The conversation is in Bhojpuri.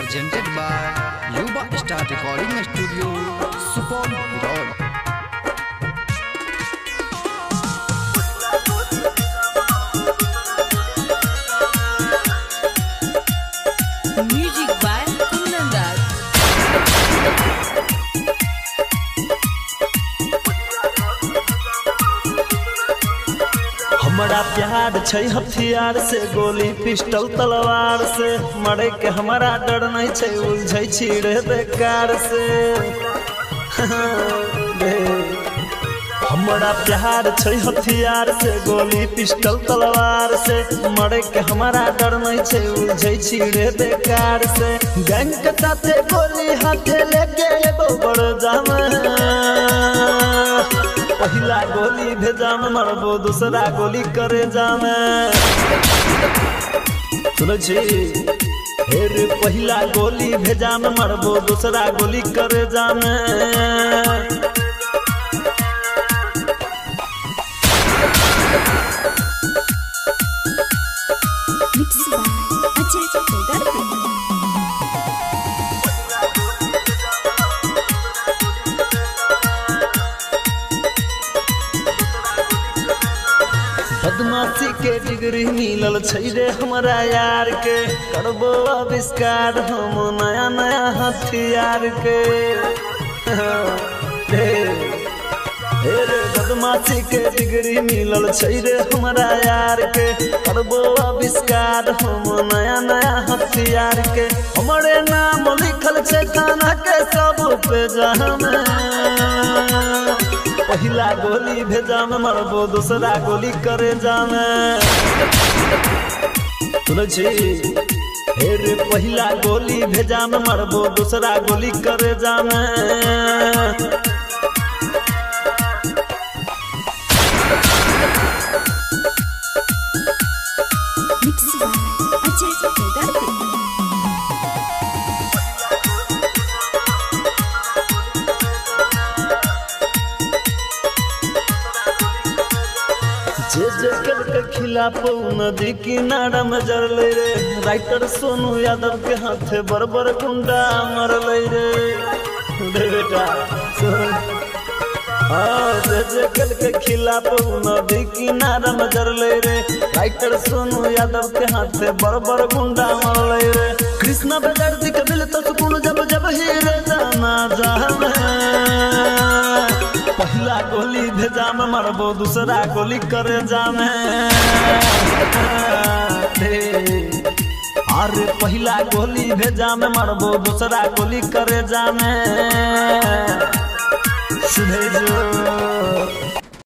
presented by Yuba Star Recording Studio, Supol Road. Music by Kundan Das. हमारा प्यार छै हथियार से, गोली पिस्टल तलवार से, मरे के हमारा डर नहीं छै, उलझै छी रे बेकार से। हमारा प्यार छै हथियार से, गोली पिस्टल तलवार से, मरे के हमारा डर नहीं छै, उलझै छी रे बेकार से। गैंग के साथे गोली हाथे लेके एगो बड़ जाम, पहला गोली भेजा में मरबो, दूसरा गोली करे जामे। सुनो छी हेरे, पहला गोली भेजा में मरबो, दूसरा गोली करे जामे। Mixed by Ajay Chakrabarti. बदमाशी के डिग्री मिलल छै रे हमरा यार के, करबो आविष्कार हम नया नया हथियार के। रे बदमाशी के डिग्री मिलल छै रे हमरा यार के, करबो आविष्कार हम नया नया हथियार के। हमरे नाम लिखल छै थाना के सब पेजा में, पहला गोली भेजा में मरबो, दूसरा गोली करे जामे। सुनो छी हेरे, पहला गोली भेजा में मरबो, दूसरा गोली करे जामे। Mixed by Ajay Chakrabarti. जे कल के खिलाफ नदी किनारा में जरले रे, राइटर सोनू यादव के हाथे बड़ गुंडा मरले रे। बेटा सुन, जे कल के खिलाफ नदी किनारा में जरले रे, राइटर सोनू यादव के हाथे बड़ गुंडा मरले रे। कृष्णा बेदर्दी के दिल तो सुकून जब जब हीरे जाना जामे, पहला गोली भेजा में मरबो, दूसरा गोली करे जामे। अरे पहला गोली भेजा में मरबो, दूसरा गोली करे जामे। सुने जो